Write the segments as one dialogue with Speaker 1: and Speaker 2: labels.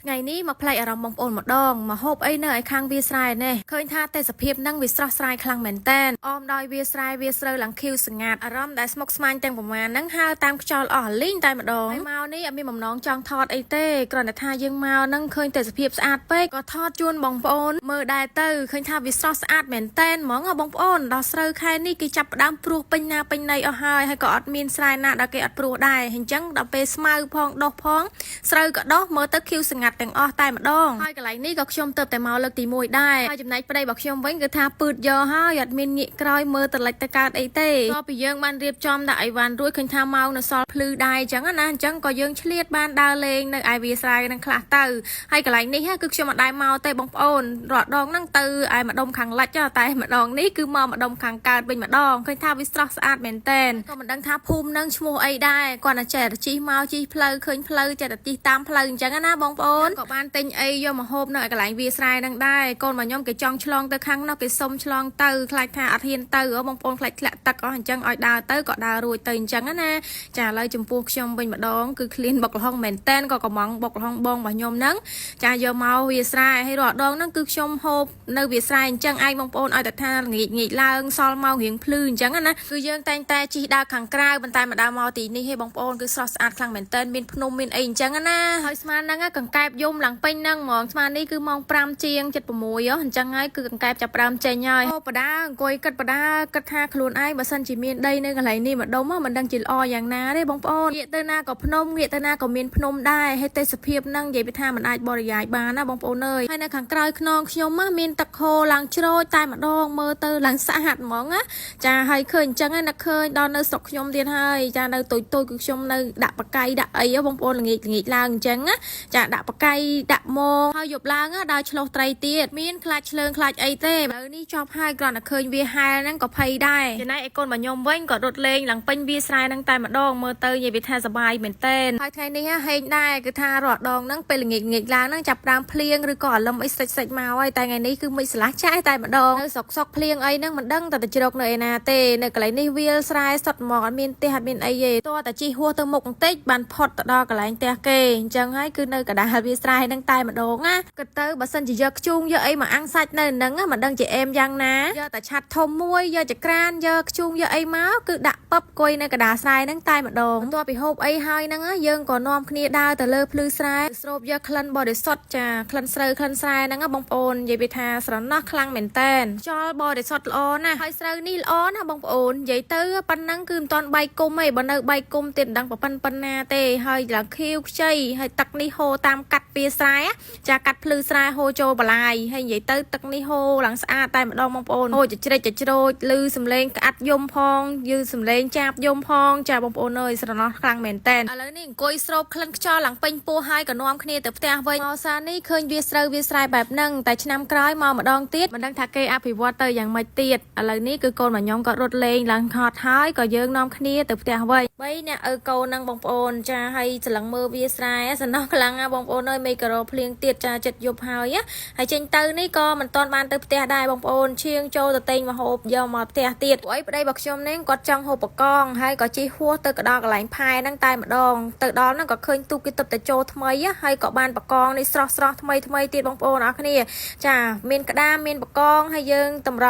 Speaker 1: ថ្ងៃនេះមកផ្លែអារម្មណ៍បងប្អូនម្ដងមកហូបអីនៅឯខាងវាស្រែនេះឃើញថាទេសភាពនឹងវាស្រស់ស្រាយខ្លាំងមែនតែនអមដោយវាស្រែវាស្រូវឡើងខៀវស្ងាត់អារម្មណ៍ដែលស្មុគស្មាញទាំងប្រមាណហ្នឹងហើរតាមខ្យល់អស់លីងតែម្ដងមកនេះអត់មានបំណងចង់ថតអីទេគ្រាន់តែថាយើងមកហ្នឹងឃើញទេសភាពស្អាតពេកក៏ថតជូនបងប្អូនមើលដែរទៅឃើញថាវាស្រស់ស្អាតមែនតែនហ្មងបងប្អូនដល់ស្រូវខែនេះគេចាប់ផ្ដើមព្រួសពេញណាពេញណីអស់ហើយក៏អត់មានស្រែណាដែលគេអត់ព្រួសដែរអញ្ចឹងដល់ពេលស្មៅផងដុះផងស្រូវក៏ដុះមើលទៅខៀវស្ងាត់ទាំងអស់តែម្ដងហើយកន្លែងនេះក៏ខ្ញុំទៅតែមកលើកទី1ដែរហើយចំណែកប្តីរបស់ខ្ញុំវិញគឺថាពឺតយកហើយអត់មានងាកក្រោយមើលទៅលិចទៅកើតអីទេក៏ពីយើងបានរៀបចំដាក់អីវ៉ាន់រួចឃើញថាម៉ោងនៅសល់ភ្លឺដែរអញ្ចឹងណាអញ្ចឹងក៏យើងឆ្លៀតបានដើរលេងនៅឯវាស្រែនឹងខ្លះទៅហើយកន្លែងនេះគឺខ្ញុំអត់ដែរមកទេបងប្អូនរាល់ដងហ្នឹងទៅឯម្ដុំខាងលិចតែម្ដងនេះគឺមកម្ដុំខាងកើតវិញម្ដងឃើញថាវាស្រស់ស្អាតមែនតែនក៏មិនដឹងថាភូមិនឹងឈ្មោះអីដែរគាត់តែចេះតែជិះមកជិះផ្លូវឃើញផ្លូវចេះតែជិះតាមផ្លូវអញ្ចឹងណាបងប្អូនក៏បានទិញអីយកមកហូបនៅកន្លែងវាស្រែនឹងដែរកូនរបស់ខ្ញុំគេចង់ឆ្លងទៅខាងនោះគេសុំឆ្លងទៅខ្លាចថាអត់ហ៊ានទៅបងប្អូនខ្លាចធ្លាក់ទឹកអស់អញ្ចឹងឲ្យដើរទៅក៏ដើររួចទៅអញ្ចឹងណាចាឥឡូវចំពោះខ្ញុំវិញម្ដងគឺឃ្លានបុកល្ហុងមែនតែនក៏កំងបុកល្ហុងបងរបស់ខ្ញុំហ្នឹងចាយកមកវាស្រែហើយរាល់ដងហ្នឹងគឺខ្ញុំហូបនៅវាស្រែអញ្ចឹងឯងបងប្អូនឲ្យតែថាងាកឡើងសល់មករៀងភ្លឺអញ្ចឹងណាគឺយើងតែងតែជិះដើរខាងក្រៅប៉ុន្តែម្ដងមកទីនេះហេបងប្អូនគឺស្រស់ស្អាតខ្លាំងមែនតែនមានភ្នំមានអីអញ្ចឹងណាហើយស្មានហ្នឹងកង្កែបយំឡើងពេញហ្នឹងហ្មងស្មាននេះគឺម៉ោង5ជាង7:06អញ្ចឹងហើយគឺកង្កែបចាប់ផ្ដើមចេញហើយអូបដាអង្គុយគិតបដាគិតថាខ្លួនឯងបើសិនជាមានដីនៅកន្លែងនេះម្ដុំមិនដឹងជាល្អយ៉ាងណាទេបងប្អូនងាកទៅណាក៏ភ្នំងាកទៅណាក៏មានភ្នំដែរហើយទេសភាពហ្នឹងនិយាយពីថាមិនអាចបរិយាយបានណាបងប្អូនអើយហើយនៅខាងក្រោយខ្នងខ្ញុំមានទឹកហូរឡើងជ្រោយតែម្ដងមើលទៅឡើងស្អាតហ្មងណាចាហើយឃើញអញ្ចឹងណាឃើញដល់នៅស្រុកខ្ញុំទៀតហើយចានៅទុយគឺខ្ញុំនៅដាក់បកាយដាក់អីបងប្អូនល្ងាចឡើងអញ្ចឹងណាចាដាក់បកាយដាក់មកហើយយប់ឡើងដើរឆ្លោះត្រីទៀតមានខ្លាចឆ្លើងខ្លាចអីទេឥឡូវនេះចប់ហើយគ្រាន់តែឃើញវាហែលហ្នឹងក៏ភ័យដែរចំណែកឯកូនរបស់ខ្ញុំវិញក៏រត់លេងឡើងពេញវាស្រែហ្នឹងតែម្ដងមើលទៅនិយាយថាសប្បាយមែនតែនហើយថ្ងៃនេះហេងដែរគឺថារាល់ដងហ្នឹងពេលល្ងាចឡើងហ្នឹងចាប់ប្រាំភ្លៀងឬក៏អាលឹមអីសិចមកហើយតែថ្ងៃនេះគឺមិនឆ្លាស់ចាស់តែម្ដងនៅសុកភ្លៀងអីហ្នឹងមិនដឹងតែជ្រកនៅឯណាទេនៅកន្លែងនេះវាលស្រែសុទ្ធមកអត់មានផ្ទះអត់មានអីទេតោះតែជិះហួសទៅមុខបន្តិចបានផុតទៅដល់កន្លែងផ្ទះគេអញ្ចឹងហើយគឺនៅកណ្ដាលវាស្រែហ្នឹងតែម្ដងណាគិតទៅបើសិនជាយកខ្ជូងយកអីមកអាំងសាច់នៅហ្នឹងមិនដឹងជាអែមយ៉ាងណាយកតែឆាត់ធំមួយយកចក្រានយកខ្ជូងយកអីមកគឺដាក់ពឹបគួយនៅកណ្ដាលស្រែហ្នឹងតែម្ដងបន្ទាប់ពីហូបអីហើយហ្នឹងយើងក៏នាំគ្នាដើរទៅលើភ្លឺស្រែស្រូបយកក្លិនបរិសុទ្ធចាក្លិនស្រូវក្លិនស្រែហ្នឹងបងប្អូននិយាយពីថាស្រណោះខ្លាំងមែនតែនខ្យល់បរិសុទ្ធល្អណាស់ហើយស្រូវនេះល្អណាស់បងប្អូននិយាយទៅប៉ុណ្ណឹងគឺមិនតាន់បែកគុំទេបើនៅបែកគុំទៀតមិនដឹងប៉ុណ្ណាទេហើយឡើងខៀវខ្ចីហើយទឹកនេះហូរតាមកាត់វាស្រែចាកាត់ភ្លឺស្រែហូរចូលបលាយហើយនិយាយទៅទឹកនេះហូរឡើងស្អាតតែម្ដងបងប្អូនហូរច្រេចច្រូចឮសំឡេងក្អាត់យំផងយឺសំឡេងចាបយំផងចាបងប្អូនអើយស្រណោះខ្លាំងមែនតែនឥឡូវនេះអង្គុយស្រូបក្លិនខ្យល់ឡើងពេញពោះហើយក៏នាំគ្នាទៅផ្ទះវិញមកសានេះឃើញវាស្រូវវាស្រែបែបហ្នឹងតែឆ្នាំក្រោយមកម្ដងទៀតមិនដឹងថាគេអភិវឌ្ឍទៅយ៉ាងម៉េចទៀតឥឡូវនេះគឺកូនរបស់ខ្ញុំក៏រត់លេងឡើងខត់ហើយក៏យើងនាំគ្នាទៅផ្ទះវិញ3អ្នកឪកូនហ្នឹងបងប្អូនចាហើយស្រឡឹងមើលវាស្រែសំណោះខ្លាំងណាបងប្អូនអើយមេការ៉ូភ្លៀងទៀតចាចិត្តយប់ហើយហើយចេញទៅនេះក៏មិនទាន់បានទៅផ្ទះដែរបងប្អូនឈៀងចូលទៅទិញមកហូបយកមកផ្ទះទៀតព្រោះអីប្តីរបស់ខ្ញុំនេះគាត់ចង់ហូបបកងហើយក៏ជិះហួសទៅកដល់កន្លែងផែហ្នឹងតែម្ដងទៅដល់ហ្នឹងក៏ឃើញទូកគេទឹកតែចូលថ្មីហើយក៏បានបកងនេះស្រស់ថ្មីទៀតបងប្អូនអរគ្នាចាមានក្តាមមានបកងហើយយើងតម្រ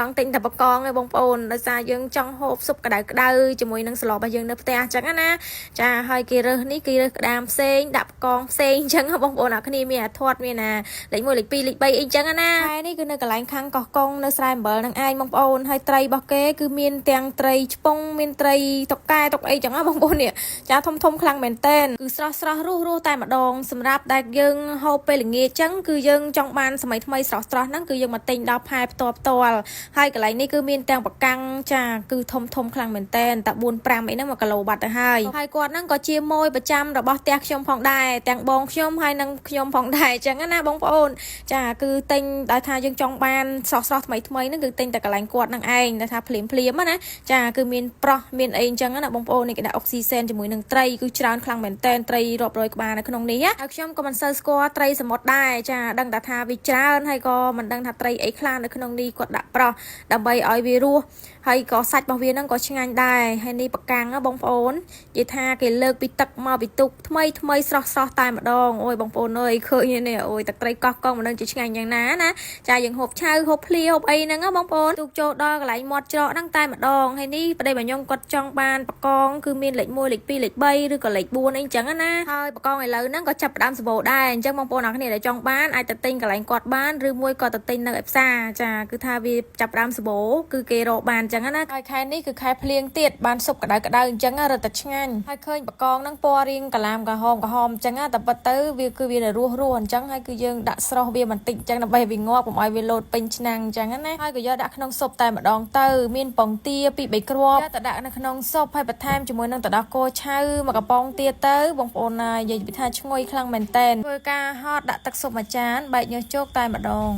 Speaker 1: ង់ទិញតែបកងឯងបងប្អូនដោយសារយើងចង់ហូបស៊ុបក្តៅជាមួយនឹងស្លរបស់យើងនៅផ្ទះអញ្ចឹងណាចាហើយគេរើសនេះគេរើសក្តាមផ្សេងដាក់បកងផ្សេងអញ្ចឹងបងប្អូនអរគ្នាមានអាធាត់មានណាលេខ1លេខ2លេខ3អីចឹងណាហើយនេះគឺនៅកន្លែងខាងកោះកុងនៅស្រែអំបិលនឹងឯងបងប្អូនហើយត្រីរបស់គេគឺមានទាំងត្រីឆ្ពង់មានត្រីតុកកែតុកអីចឹងណាបងប្អូននេះចាធំខ្លាំងមែនតែនគឺស្រស់រស់តែម្ដងសម្រាប់ដែលយើងហូបពេលល្ងាចចឹងគឺយើងចង់បានសម័យថ្មីស្រស់ហ្នឹងគឺយើងមកទិញដល់ផែផ្ទាល់ហើយកន្លែងនេះគឺមានទាំងបកាំងចាគឺធំខ្លាំងមែនតែនតែ4-5អីហ្នឹង1គីឡូបាត់ទៅហើយគាត់ហ្នឹងក៏ជាម៉ួយប្រចាំរបស់ផ្ទះខ្ញុំផងដែរទាំងបងខ្ញុំហើយនិងខ្ញុំផងដែរចឹងណាបងប្អូនចាគឺទិញដោយថាយើងចង់បានស្រស់ថ្មីហ្នឹងគឺទិញតែកន្លែងគាត់នឹងឯងដែលថាភ្លាមណាចាគឺមានប្រោះមានអីចឹងណាបងប្អូននេះគេដាក់អុកស៊ីសែនជាមួយនឹងត្រីគឺច្រើនខ្លាំងមែនតែនត្រីរាប់រយក្បាលនៅក្នុងនេះហើយខ្ញុំក៏មិនសូវស្គាល់ត្រីសមុទ្រដែរចាដឹងតែថាវាច្រើនហើយក៏មិនដឹងថាត្រីអីខ្លះនៅក្នុងនេះគាត់ដាក់ប្រោះដើម្បីឲ្យវារស់ហើយក៏សាច់របស់វាហ្នឹងក៏ឆ្ងាញ់ដែរហើយនេះបកាំងបងប្អូននិយាយថាគេលើកពីទឹកមកពីទូកថ្មីស្រស់តែម្ដង អូយបងប្អូនអើយឃើញនេះអូយទឹកត្រីកោះកងមិនដឹងជាឆ្ងាញ់យ៉ាងណាណាចាយើងហូបឆៅហូបភ្លាហូបអីហ្នឹងបងប្អូនទូកចូលដល់កន្លែងមាត់ច្រកហ្នឹងតែម្ដងហើយនេះប្តីរបស់ខ្ញុំគាត់ចង់បានបកងគឺមានលេខ1លេខ2លេខ3ឬក៏លេខ4អីចឹងណាហើយបកងឥឡូវហ្នឹងក៏ចាប់ផ្ដើមសម្បូរដែរអញ្ចឹងបងប្អូនអរគ្នាដែលចង់បានអាចទៅទិញកន្លែងគាត់បានឬមួយក៏ទៅទិញនៅឯផ្សារចាគឺថាវាចាប់ផ្ដើមសម្បូរគឺគេរកបានអញ្ចឹងណាហើយខែនេះគឺខែភ្លៀងទៀតបានសុបក្តៅអញ្ចឹងរត់តែឆ្ងាញ់ហើយឃើញបកងហ្នឹងពណ៌រៀងកាឡាមក្រហមអញ្ចឹងតែប៉ិតទៅវាគឺវារស់អញ្ចឹងហើយគឺយើងដាក់ស្រស់វាបន្តិចអញ្ចឹងដើម្បីវាងាប់កុំឲ្យវាលោតពេញឆ្នាំងអញ្ចឹងណាហើយក៏យកដាក់ក្នុងស៊ុបតែម្ដងទៅមានពងទា2 3គ្រាប់យកទៅដាក់នៅក្នុងស៊ុបហើយបន្ថែមជាមួយនឹងទឹកដោះគោឆៅមួយកំប៉ុងទៀតទៅបងប្អូនណានិយាយថាឈ្ងុយខ្លាំងមែនតែនធ្វើការហត់ដាក់ទឹកស៊ុបមួយចានបែកញើសជោគតែម្ដង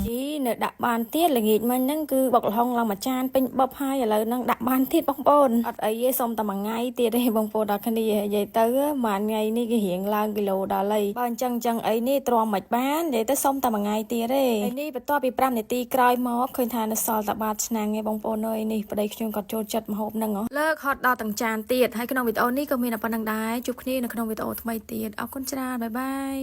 Speaker 1: នៅដាក់បានទៀតល្ងាចមិញហ្នឹងគឺបុកល្ហុងឡើងមួយចានពេញបបហើយឥឡូវហ្នឹងដាក់បានទៀតបងប្អូនអត់អីទេសុំតែមួយថ្ងៃទៀតទេបងប្អូនដល់គ្នានិយាយទៅមួយថ្ងៃនេះគេរៀងឡើងគីឡូដល់ហើយបើអញ្ចឹងអីនេះទ្រាំមិនបាននិយាយទៅសុំតែមួយថ្ងៃទៀតទេហើយនេះបន្ទាប់ពី5នាទីក្រោយមកឃើញថានៅសល់តែបាតឆ្នាំងឯងបងប្អូនអើយនេះប្តីខ្ញុំគាត់ចូលចិត្តម្ហូបហ្នឹងលើកហត់ដល់ទាំងចានទៀតហើយក្នុងវីដេអូនេះក៏មានតែប៉ុណ្្នឹងដែរជួបគ្នានៅក្នុងវីដេអូថ្មីទៀតអរគុណច្រើនបាយបាយ